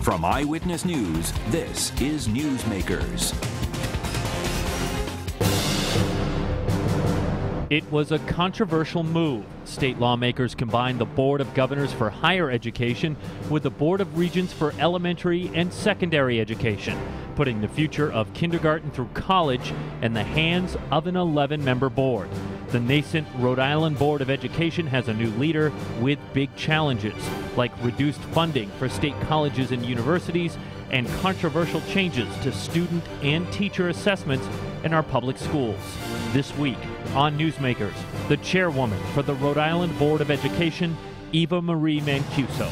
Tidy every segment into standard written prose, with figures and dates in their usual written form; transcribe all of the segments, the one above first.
From Eyewitness News, this is Newsmakers. It was a controversial move. State lawmakers combined the Board of Governors for Higher Education with the Board of Regents for Elementary and Secondary Education, putting the future of kindergarten through college in the hands of an 11-member board. The nascent Rhode Island Board of Education has a new leader with big challenges, like reduced funding for state colleges and universities and controversial changes to student and teacher assessments in our public schools. This week on Newsmakers, the chairwoman for the Rhode Island Board of Education, Eva Marie Mancuso.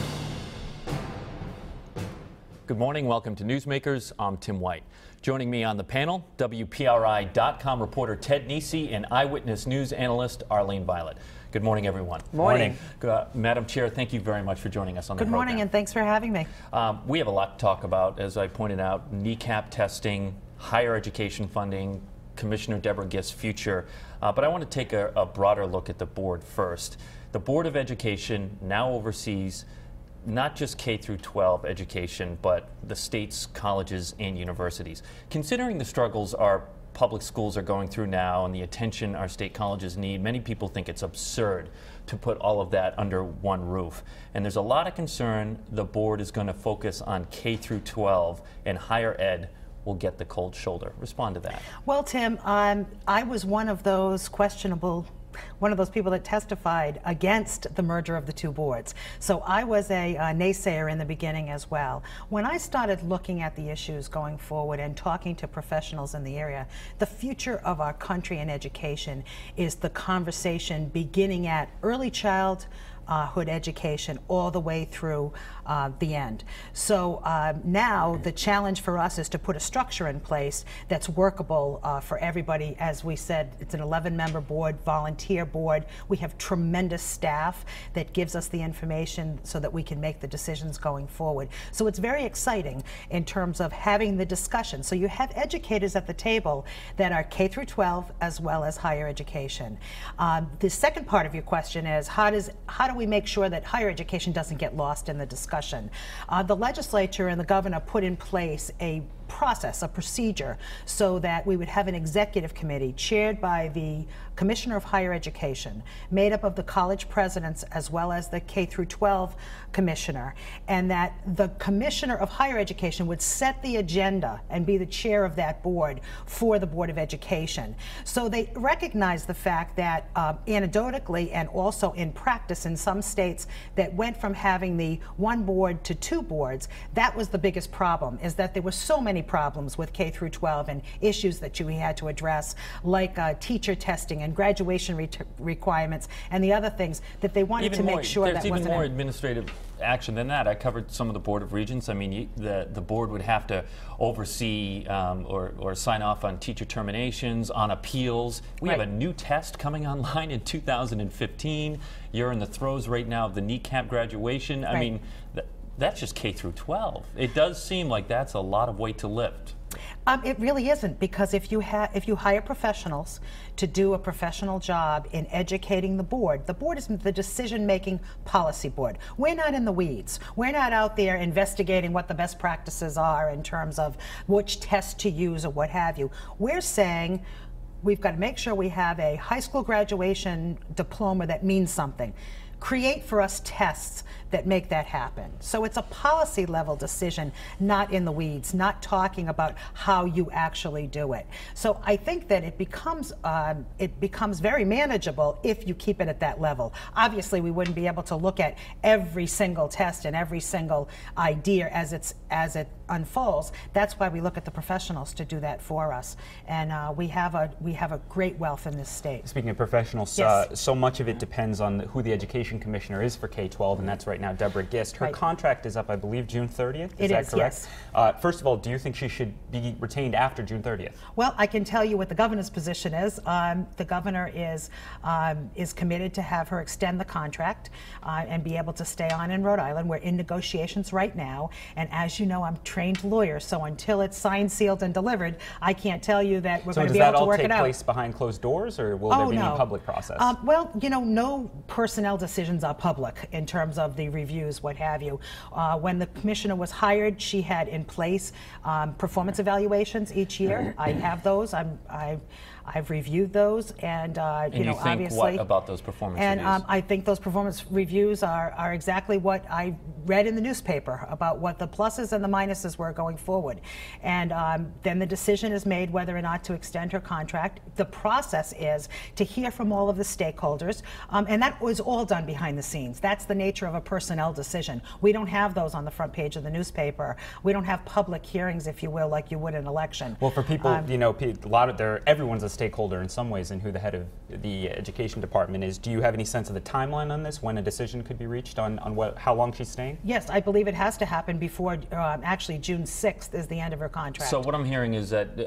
Good morning. Welcome to Newsmakers. I'm Tim White. Joining me on the panel, WPRI.com reporter Ted Nesi and Eyewitness News analyst Arlene Violet. Good morning, everyone. Morning. Madam Chair, thank you very much for joining us on the program. Good morning, and thanks for having me. We have a lot to talk about, as I pointed out, kneecap testing, higher education funding, Commissioner Deborah Gist's future. But I want to take a broader look at the board first. The Board of Education now oversees not just K through 12 education, but the state's colleges and universities. Considering the struggles our public schools are going through now and the attention our state colleges need, many people think it's absurd to put all of that under one roof. And there's a lot of concern the board is going to focus on K through 12 and higher ed will get the cold shoulder. Respond to that. Well, Tim, I was one of those people that testified against the merger of the two boards. So I was a naysayer in the beginning as well. When I started looking at the issues going forward and talking to professionals in the area, the future of our country and education is the conversation beginning at early childhood education all the way through the end. So now the challenge for us is to put a structure in place that's workable for everybody. As we said, it's an 11-member board, volunteer board. We have tremendous staff that gives us the information so that we can make the decisions going forward. So it's very exciting in terms of having the discussion. So you have educators at the table that are K through 12 as well as higher education. The second part of your question is how do we make sure that higher education doesn't get lost in the discussion? The legislature and the governor put in place a process, a procedure, so that we would have an executive committee chaired by the Commissioner of Higher Education, made up of the college presidents as well as the K through 12 commissioner, and that the Commissioner of Higher Education would set the agenda and be the chair of that board for the Board of Education. So they recognize the fact that anecdotally and also in practice in some states that went from having the one board to two boards, that was the biggest problem, is that there were so many problems with K through 12 and issues that we had to address, like teacher testing and graduation requirements and the other things that they wanted to make sure that wasn't. There's even more administrative action than that. I covered some of the Board of Regents. I mean, the board would have to oversee or sign off on teacher terminations, on appeals. We have a new test coming online in 2015. You're in the throes right now of the kneecap graduation. I mean, that's just K through 12. It does seem like that's a lot of weight to lift. It really isn't, because if you hire professionals to do a professional job in educating the board is the decision-making policy board. We're not in the weeds. We're not out there investigating what the best practices are in terms of which test to use or what have you. We're saying we've got to make sure we have a high school graduation diploma that means something. Create for us tests that make that happen. So it's a policy level decision, not in the weeds, not talking about how you actually do it. So I think that it becomes very manageable if you keep it at that level. Obviously, we wouldn't be able to look at every single test and every single idea as it unfolds. That's why we look at the professionals to do that for us. And we have a great wealth in this state. Speaking of professionals, yes. So much of it depends on who the education commissioner is for K-12, and that's right now Deborah Gist. Her contract is up, I believe, June 30th. Is that correct? Yes. First of all, do you think she should be retained after June 30th? Well, I can tell you what the governor's position is. The governor is committed to have her extend the contract and be able to stay on in Rhode Island. We're in negotiations right now, and as you know, I'm trained lawyers, so until it's signed, sealed, and delivered, I can't tell you that we're going to be able to work it out. So does that all take place behind closed doors, or will there be any public process? Well, you know, no personnel decisions are public in terms of the reviews, what have you. When the commissioner was hired, she had in place performance evaluations each year. I have those. I've reviewed those, and you know, think obviously. What about those performance reviews? And I think those performance reviews are exactly what I read in the newspaper about what the pluses and the minuses were going forward. And then the decision is made whether or not to extend her contract. The process is to hear from all of the stakeholders, and that was all done behind the scenes. That's the nature of a personnel decision. We don't have those on the front page of the newspaper. We don't have public hearings, if you will, like you would an election. Well, for people, you know, everyone's a stakeholder in some ways in who the head of the education department is. Do you have any sense of the timeline on this, when a decision could be reached on how long she's staying? Yes, I believe it has to happen before, actually June 6th is the end of her contract. So what I'm hearing is that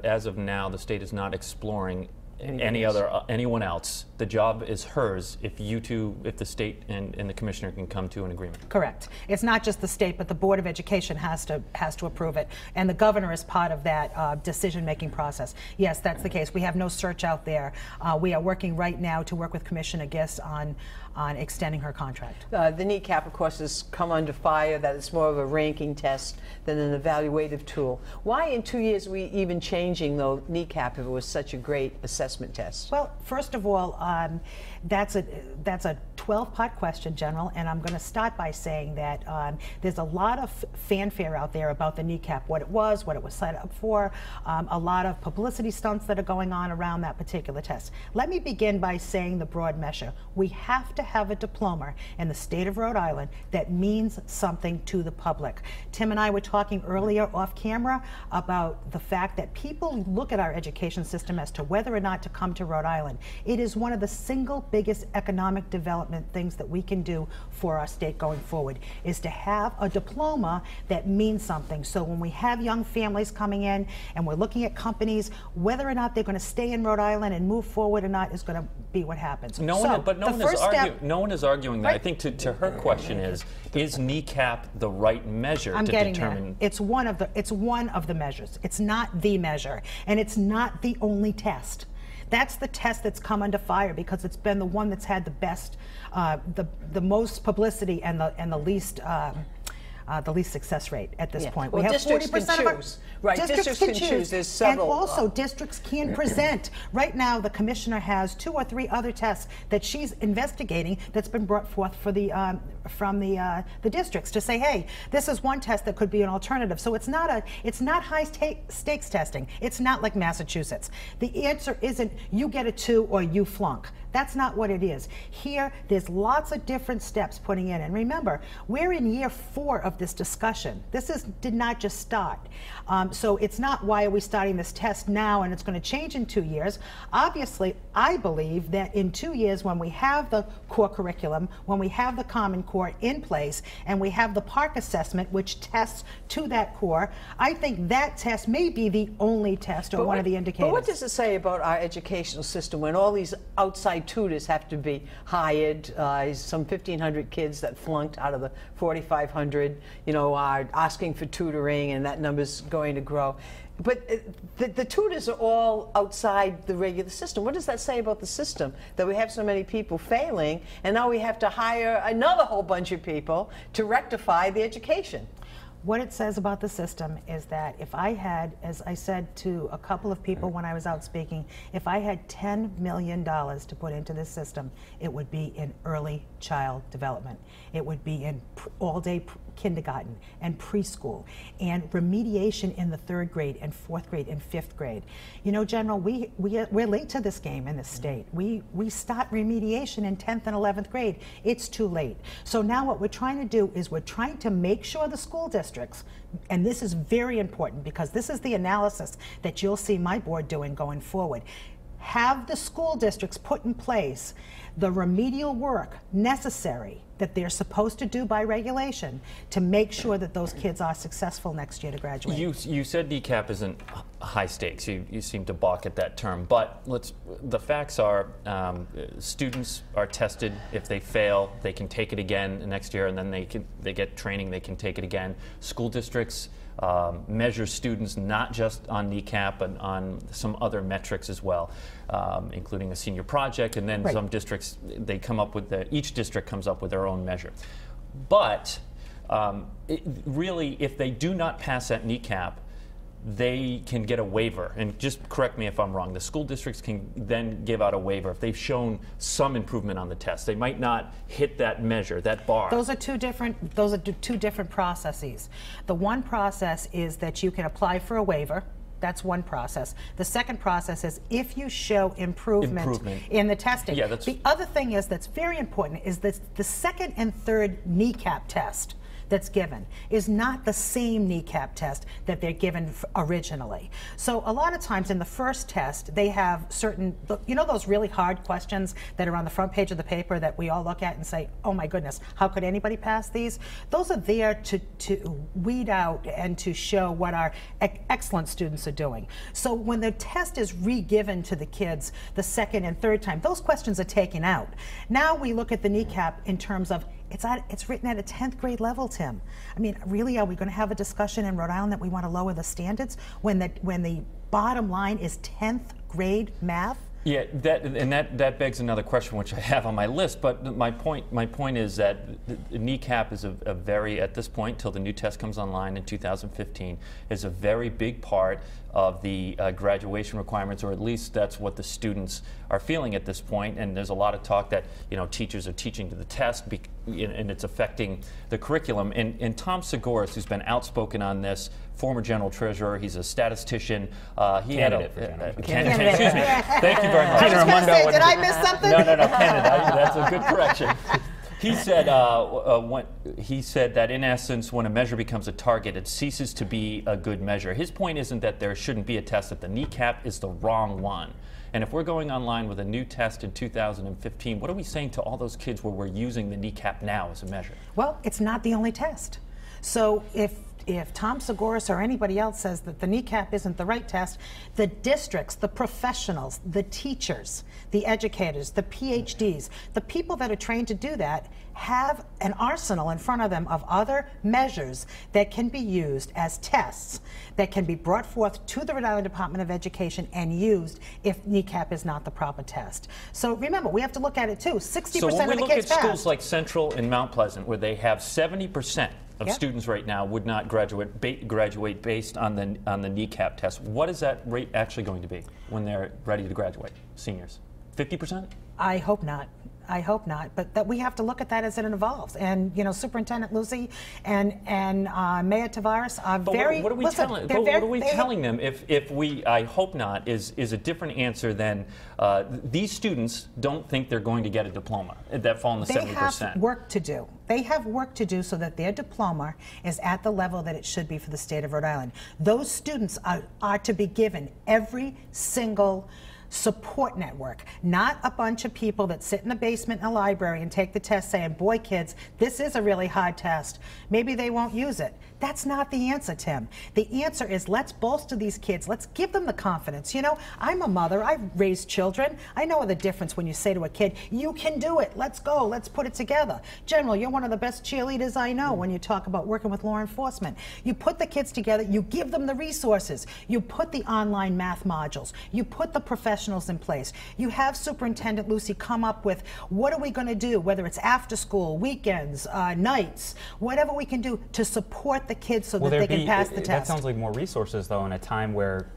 as of now, the state is not exploring anyone else. The job is hers if the state and the commissioner can come to an agreement. Correct. It's not just the state, but the Board of Education has to approve it, and the governor is part of that decision-making process. Yes, that's the case. We have no search out there. We are working right now to work with Commissioner Gist on extending her contract. The NECAP, of course, has come under fire that it's more of a ranking test than an evaluative tool. Why in 2 years are we even changing the NECAP if it was such a great assessment test? Well, first of all, that's a 12-part question, General, and I'm going to start by saying that there's a lot of fanfare out there about the NECAP, what it was set up for, a lot of publicity stunts that are going on around that particular test. Let me begin by saying the broad measure. We have to have a diploma in the state of Rhode Island that means something to the public. Tim and I were talking earlier off camera about the fact that people look at our education system as to whether or not to come to Rhode Island. It is one of the single biggest economic development things that we can do for our state going forward, is to have a diploma that means something. So when we have young families coming in and we're looking at companies, whether or not they're going to stay in Rhode Island and move forward or not is going to be what happens. No one is arguing that. Right. I think to her question is NECAP the right measure to determine? It's one of the measures. It's not the measure, and it's not the only test. That's the test that's come under fire because it's been the one that's had the best, the most publicity and the least success rate at this point. Well, we have districts 40% can of choose. Right, districts can choose. There's several. And also, districts can present. Right now, the commissioner has 2 or 3 other tests that she's investigating that's been brought forth for from the districts to say, hey, this is one test that could be an alternative. So it's not high stakes testing. It's not like Massachusetts. The answer isn't you get a 2 or you flunk. That's not what it is. Here, there's lots of different steps putting in. And remember, we're in year 4 of this discussion. This did not just start. So it's not why are we starting this test now and it's going to change in 2 years. Obviously, I believe that in 2 years, when we have the core curriculum, when we have the Common Core in place, and we have the Park assessment, which tests to that core, I think that test may be the only test or one of the indicators. But what does it say about our educational system when all these outside tutors have to be hired? Some 1,500 kids that flunked out of the 4,500, you know, are asking for tutoring, and that number's going to grow. But the tutors are all outside the regular system. What does that say about the system, that we have so many people failing, and now we have to hire another whole bunch of people to rectify the education? What it says about the system is that if I had, as I said to a couple of people when I was out speaking, if I had $10 million to put into this system, it would be in early child development. It would be in all-day kindergarten and preschool and remediation in the 3rd grade and 4th grade and 5th grade. You know, General, we're late to this game in this state. We start remediation in 10th and 11th grade. It's too late. So now what we're trying to do is we're trying to make sure the school districts, and this is very important because this is the analysis that you'll see my board doing going forward, have the school districts put in place the remedial work necessary that they're supposed to do by regulation to make sure that those kids are successful next year to graduate. You said NECAP isn't high stakes. You seem to balk at that term, but the facts are students are tested. If they fail, they can take it again next year, and then they get training. They can take it again. School districts measures students not just on kneecap, but on some other metrics as well, including a senior project, and then some districts, they come up with each district comes up with their own measure. But really, if they do not pass that kneecap, they can get a waiver. And just correct me if I'm wrong, the school districts can then give out a waiver if they've shown some improvement on the test. They might not hit that measure, that bar. Those are two different processes. The one process is that you can apply for a waiver. That's one process. The second process is if you show improvement in the testing. Yeah, the other thing is that's very important is that the second and third kneecap test that's given is not the same kneecap test that they're given originally. So a lot of times in the first test, they have certain, you know those really hard questions that are on the front page of the paper that we all look at and say, oh my goodness, how could anybody pass these? Those are there to weed out and to show what our excellent students are doing. So when the test is re-given to the kids the second and third time, those questions are taken out. Now we look at the kneecap in terms of it's written at a 10th grade level, Tim. I mean, really, are we going to have a discussion in Rhode Island that we want to lower the standards when the bottom line is 10th grade math? Yeah, that begs another question, which I have on my list. But my point is that the kneecap is a very, at this point, till the new test comes online in 2015, is a very big part of the graduation requirements, or at least that's what the students are feeling at this point. And there's a lot of talk that teachers are teaching to the test, and it's affecting the curriculum. And Tom Segoras, who's been outspoken on this, former general treasurer, he's a statistician. Candidate for general. Candidate. Excuse me. Thank you very much. I was going to say, did I miss something? No, candidate. That's a good correction. He said, that in essence, when a measure becomes a target, it ceases to be a good measure. His point isn't that there shouldn't be a test, that the kneecap is the wrong one. And if we're going online with a new test in 2015, what are we saying to all those kids where we're using the kneecap now as a measure? Well, it's not the only test. So if Tom Segoras or anybody else says that the kneecap isn't the right test, the districts, the professionals, the teachers, the educators, the PhDs, the people that are trained to do that have an arsenal in front of them of other measures that can be used as tests that can be brought forth to the Rhode Island Department of Education and used if kneecap is not the proper test. So remember, we have to look at it too. 60% of the kids So when we look at passed. schools like Central and Mount Pleasant, where they have 70% of students right now would not graduate based on the kneecap test, what is that rate actually going to be when they're ready to graduate, seniors? 50%? I hope not. I hope not, but that we have to look at that as it evolves. And Superintendent Lucy and Mayor Tavares are very. What are we telling? What are we telling them? If we, I hope not, is a different answer than these students don't think they're going to get a diploma that fall in the 70%. They have work to do. They have work to do so that their diploma is at the level that it should be for the state of Rhode Island. Those students are to be given every single support network, not a bunch of people that sit in the basement in a library and take the test saying, boy, kids, this is a really hard test. Maybe they won't use it. That's not the answer, Tim. The answer is let's bolster these kids. Let's give them the confidence. I'm a mother. I've raised children. I know the difference when you say to a kid, you can do it. Let's go. Let's put it together. General, you're one of the best cheerleaders I know when you talk about working with law enforcement. You put the kids together. You give them the resources. You put the online math modules. You put the professionals in place. You have Superintendent Lucy come up with what are we going to do, whether it's after school, weekends, nights, whatever we can do to support the kids so that they can pass the test. That sounds like more resources, though, in a time where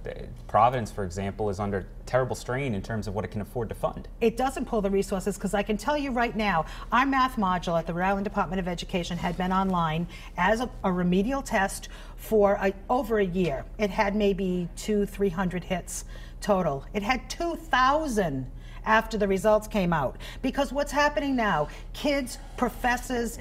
Providence, for example, is under terrible strain in terms of what it can afford to fund. It doesn't pull the resources, because I can tell you right now, our math module at the Rhode Island Department of Education had been online as a remedial test for over a year. It had maybe 200-300 hits total. It had 2,000 after the results came out. Because what's happening now, kids, professors,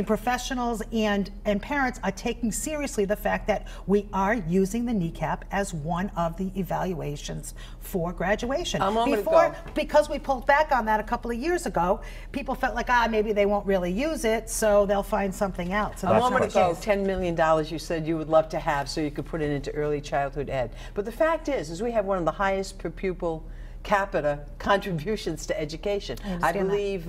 professionals and parents are taking seriously the fact that we are using the kneecap as one of the evaluations for graduation. Because we pulled back on that a couple of years ago, people felt like, maybe they won't really use it, so they'll find something else. A moment ago, $10 million you said you would love to have so you could put it into early childhood ed. But the fact is we have one of the highest per pupil capita contributions to education. I believe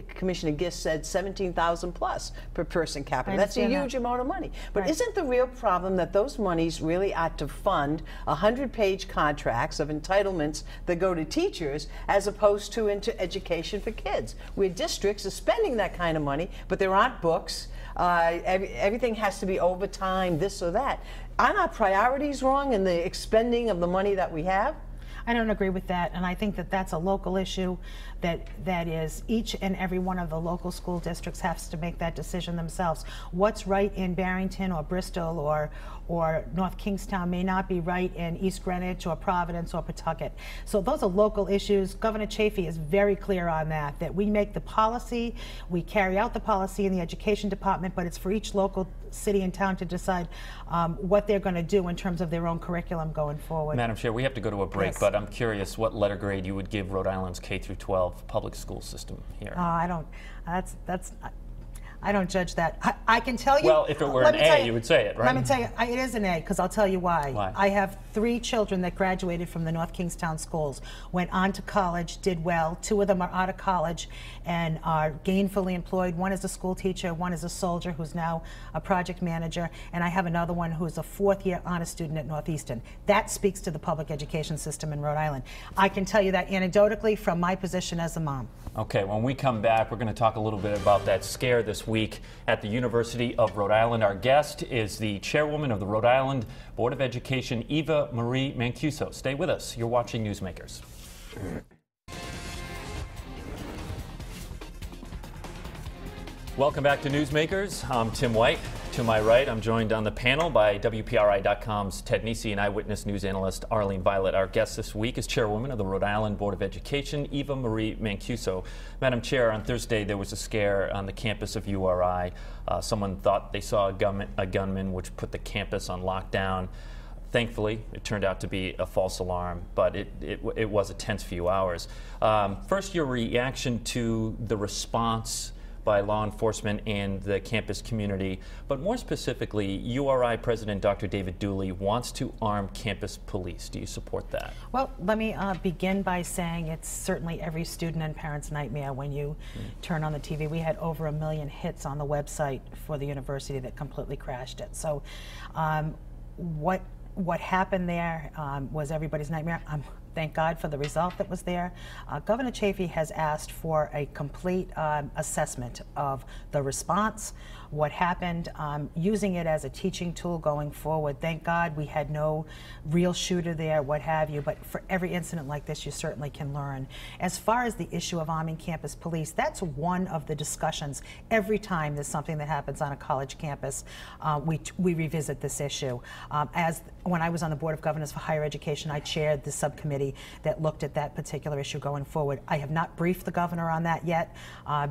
Commissioner Gist said 17,000 plus per person capita. That's a huge amount of money. But isn't the real problem that those monies really ought to fund 100-page contracts of entitlements that go to teachers as opposed to into education for kids? Where districts are spending that kind of money, but there aren't books. Everything has to be overtime, this or that. Aren't our priorities wrong in the expending of the money that we have? I don't agree with that, and I think that that's a local issue that is each and every one of the local school districts has to make that decision themselves. What's right in Barrington or Bristol or North Kingstown may not be right in East Greenwich or Providence or Pawtucket. So those are local issues. Governor Chafee is very clear on that we make the policy, we carry out the policy in the education department, but it's for each local city and town to decide what they're going to do in terms of their own curriculum going forward. Madam Chair, we have to go to a break, Yes. but I'm curious what letter grade you would give Rhode Island's K through 12 public school system here. I don't. I don't judge that. I can tell you. Well, if it were an A, you would say it, right? Let me tell you, it is an A, because I'll tell you why. Why? I have 3 children that graduated from the North Kingstown schools, went on to college, did well. 2 of them are out of college and are gainfully employed. One is a school teacher, one is a soldier who's now a project manager, and I have another one who's a 4th-year honor student at Northeastern. That speaks to the public education system in Rhode Island. I can tell you that anecdotally from my position as a mom. Okay, when we come back, we're going to talk a little bit about that scare this week at the University of Rhode Island. Our guest is the chairwoman of the Rhode Island Board of Education, Eva Marie Mancuso. Stay with us. You're watching Newsmakers. Welcome back to Newsmakers. I'm Tim White. To my right, I'm joined on the panel by WPRI.com's Ted Nesi and Eyewitness News analyst Arlene Violet. Our guest this week is chairwoman of the Rhode Island Board of Education, Eva Marie Mancuso. Madam Chair, on Thursday there was a scare on the campus of URI. Someone thought they saw a gunman, which put the campus on lockdown. Thankfully, it turned out to be a false alarm, but it was a tense few hours. First, your reaction to the response by law enforcement and the campus community, but more specifically, URI President Dr. David Dooley wants to arm campus police. Do you support that? Well, let me begin by saying it's certainly every student and parent's nightmare when you turn on the TV. We had over 1 million hits on the website for the university that completely crashed it. So what happened there was everybody's nightmare. Thank God for the result that was there. Governor Chafee has asked for a complete assessment of the response, what happened, using it as a teaching tool going forward. Thank God we had no real shooter there, what have you, but for every incident like this, you certainly can learn. As far as the issue of arming campus police, that's one of the discussions. Every time there's something that happens on a college campus, we revisit this issue. When I was on the Board of Governors for Higher Education, I chaired the subcommittee that looked at that particular issue going forward. I have not briefed the governor on that yet.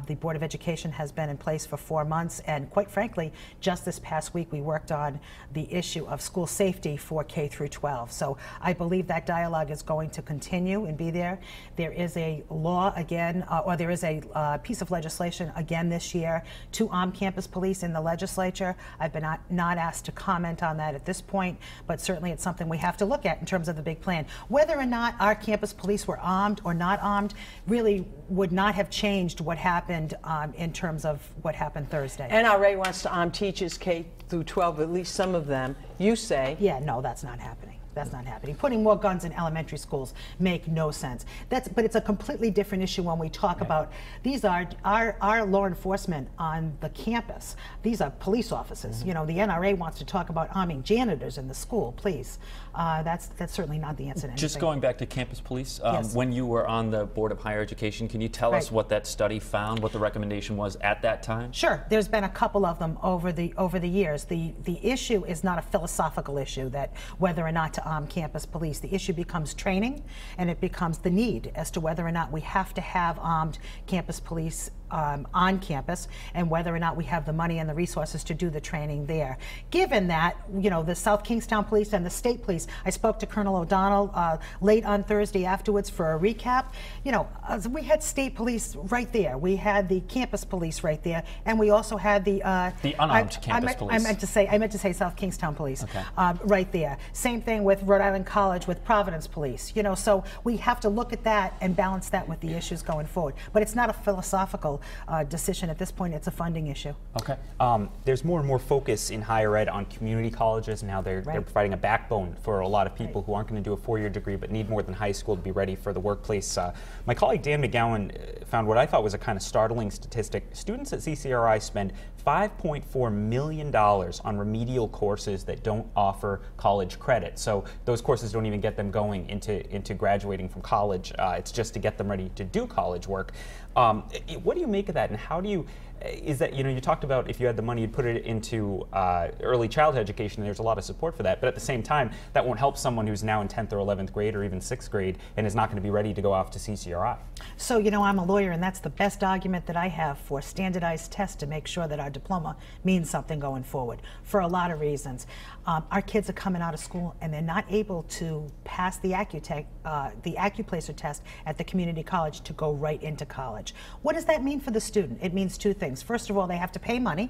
The Board of Education has been in place for 4 months, and quite frankly, just this past week we worked on the issue of school safety for K through 12. So I believe that dialogue is going to continue and be there. There is a law again, or there is a piece of legislation again this year to arm campus police in the legislature. I've been not asked to comment on that at this point, but certainly it's something we have to look at in terms of the big plan. Whether or not our campus police were armed or not armed really would not have changed what happened in terms of what happened Thursday. NRA wants to arm teachers K through 12, at least some of them. You say? Yeah, no, that's not happening. That's not happening. Putting more guns in elementary schools make no sense. But it's a completely different issue when we talk about these are our law enforcement on the campus. These are police officers. You know, the NRA wants to talk about arming janitors in the school. Please, that's certainly not the answer to anything. Just going back to campus police, Yes. when you were on the Board of Higher Education, can you tell us what that study found, what the recommendation was at that time? Sure. There's been a couple of them over the years. The issue is not a philosophical issue that whether or not to arm campus police. The issue becomes training, and it becomes the need as to whether or not we have to have armed campus police on campus, and whether or not we have the money and the resources to do the training there. Given that, you know, the South Kingstown Police and the State Police, I spoke to Colonel O'Donnell late on Thursday afterwards for a recap. You know, we had State Police right there. We had the campus police right there, and we also had the unarmed campus police. I meant to say South Kingstown Police, okay. Right there. Same thing with Rhode Island College with Providence Police. You know, so we have to look at that and balance that with the issues going forward. But it's not a philosophical decision at this point. It's a funding issue. Okay. There's more and more focus in higher ed on community colleges and how they're providing a backbone for a lot of people who aren't going to do a four-year degree but need more than high school to be ready for the workplace. My colleague Dan McGowan found what I thought was a kind of startling statistic. Students at CCRI spend $5.4 million on remedial courses that don't offer college credit. So those courses don't even get them going into graduating from college. It's just to get them ready to do college work. What do you make of that, and how do you, is that, you know, you talked about if you had the money, you'd put it into early childhood education, and there's a lot of support for that, but at the same time, that won't help someone who's now in 10th or 11th grade or even 6th grade and is not going to be ready to go off to CCRI. So, you know, I'm a lawyer, and that's the best argument that I have for standardized tests to make sure that our diploma means something going forward, for a lot of reasons. Our kids are coming out of school and they're not able to pass the Accuplacer test at the community college to go right into college. What does that mean for the student? It means two things. First of all, they have to pay money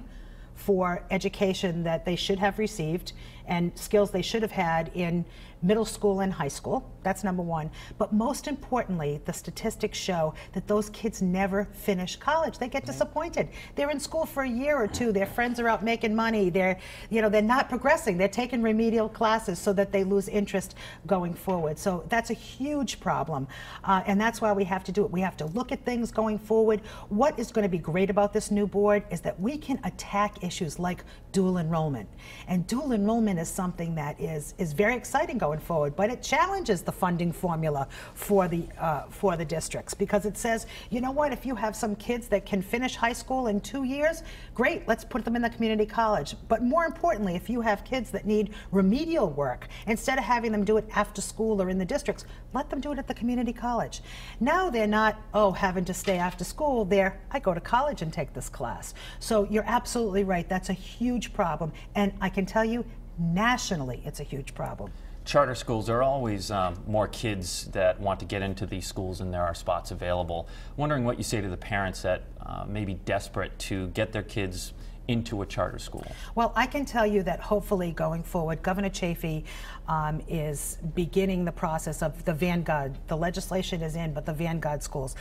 for education that they should have received and skills they should have had in middle school and high school. That's number one. But most importantly, the statistics show that those kids never finish college. They get disappointed. They're in school for a year or two. Their friends are out making money. They're not progressing. They're taking remedial classes so that they lose interest going forward. So that's a huge problem. And that's why we have to do it. We have to look at things going forward. What is going to be great about this new board is that we can attack issues like dual enrollment. And dual enrollment is something that is very exciting going forward, but it challenges the funding formula for the districts, because it says, you know what, if you have some kids that can finish high school in 2 years, great, let's put them in the community college. But more importantly, if you have kids that need remedial work, instead of having them do it after school or in the districts, let them do it at the community college. Now they're not, having to stay after school. I go to college and take this class. So you're absolutely right. That's a huge problem. And I can tell you, nationally, it's a huge problem. Charter schools, there are always more kids that want to get into these schools, and there are spots available. Wondering what you say to the parents that may be desperate to get their kids into a charter school. Well, I can tell you that hopefully going forward, Governor Chafee is beginning the process of the Vanguard. The legislation is in, but the Vanguard schools.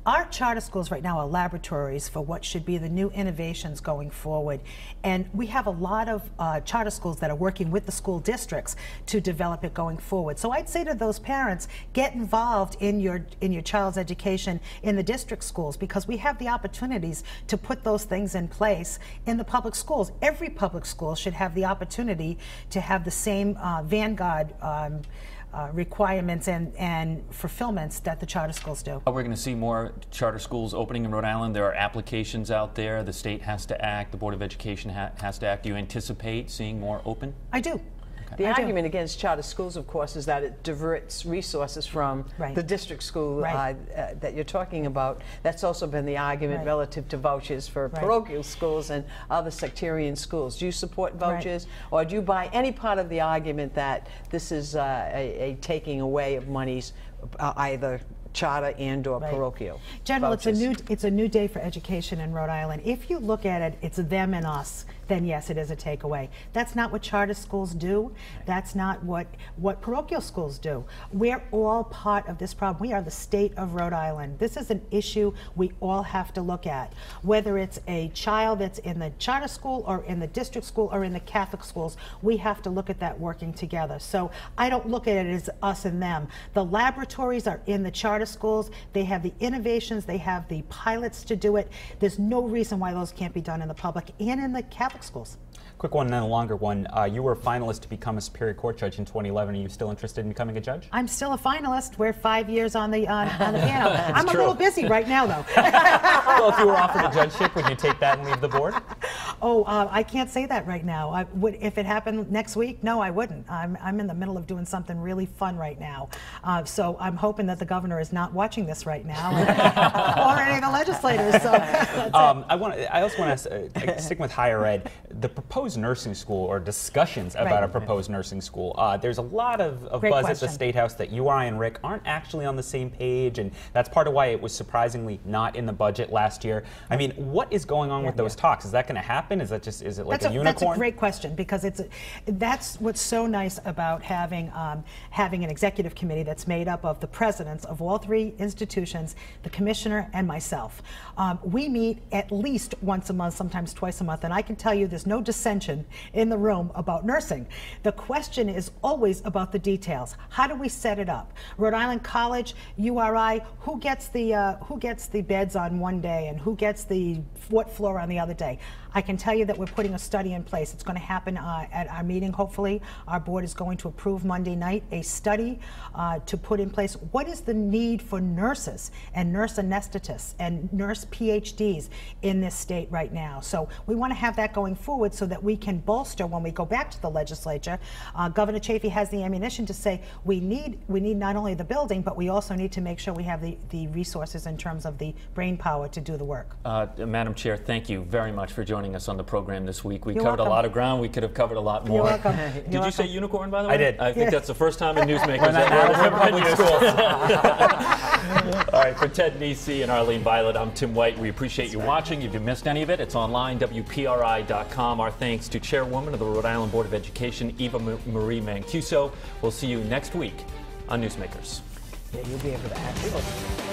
Our charter schools right now are laboratories for what should be the new innovations going forward. And we have a lot of charter schools that are working with the school districts to develop it going forward. So I'd say to those parents, get involved in your child's education in the district schools, because we have the opportunities to put those things in place in the public schools. Every public school should have the opportunity to have the same Vanguard requirements and fulfillments that the charter schools do. We're going to see more charter schools opening in Rhode Island. There are applications out there. The state has to act. The Board of Education has to act. Do you anticipate seeing more open? I do. The argument against charter schools, of course, is that it diverts resources from the district school that you're talking about. That's also been the argument relative to vouchers for parochial schools and other sectarian schools. Do you support vouchers, or do you buy any part of the argument that this is a taking away of monies, either charter and or parochial? General, it's a new day for education in Rhode Island. If you look at it, it's them and us, then yes, it is a takeaway. That's not what charter schools do. That's not what parochial schools do. We're all part of this problem. We are the state of Rhode Island. This is an issue we all have to look at. Whether it's a child that's in the charter school or in the district school or in the Catholic schools, we have to look at that working together. So I don't look at it as us and them. The laboratories are in the charter schools. They have the innovations. They have the pilots to do it. There's no reason why those can't be done in the public and in the Catholic schools. Quick one and then a longer one. You were a finalist to become a Superior Court judge in 2011. Are you still interested in becoming a judge? I'm still a finalist. We're 5 years on the panel. I'm a little busy right now, though. Well, if you were offered a judgeship, would you take that and leave the board? I can't say that right now. If it happened next week, no, I wouldn't. I'm in the middle of doing something really fun right now. So I'm hoping that the governor is is not watching this right now, or any of the legislators. So I also want to stick with higher ed. The proposed nursing school, or discussions about a proposed nursing school. There's a lot of buzz at the State House that you, I, and Rick aren't actually on the same page, and that's part of why it was surprisingly not in the budget last year. I mean, what is going on with those talks? Is that going to happen? Is it like a unicorn? That's a great question, because that's what's so nice about having an executive committee that's made up of the presidents of all three institutions, the commissioner, and myself. We meet at least once a month, sometimes twice a month, and I can tell you there's no dissension in the room about nursing. The question is always about the details. How do we set it up? Rhode Island College, URI, who gets the beds on one day and who gets what floor on the other day? I can tell you that we're putting a study in place. It's going to happen at our meeting, hopefully. Our board is going to approve Monday night a study to put in place. What is the need for nurses and nurse anesthetists and nurse PhDs in this state right now? So we want to have that going forward so that we can bolster when we go back to the legislature. Governor Chafee has the ammunition to say we need not only the building, but we also need to make sure we have the resources in terms of the brain power to do the work. Madam Chair, thank you very much for joining us on the program this week. We You're covered welcome. a lot of ground. We could have covered a lot more. You're welcome. Did you say unicorn, by the way? I did. I think that's the first time in Newsmakers We're that public schools. All right, for Ted Nesi and Arlene Violet, I'm Tim White. We appreciate you watching. If you missed any of it, it's online, WPRI.com. Our thanks to Chairwoman of the Rhode Island Board of Education, Eva Marie Mancuso. We'll see you next week on Newsmakers. Yeah, you'll be able to ask.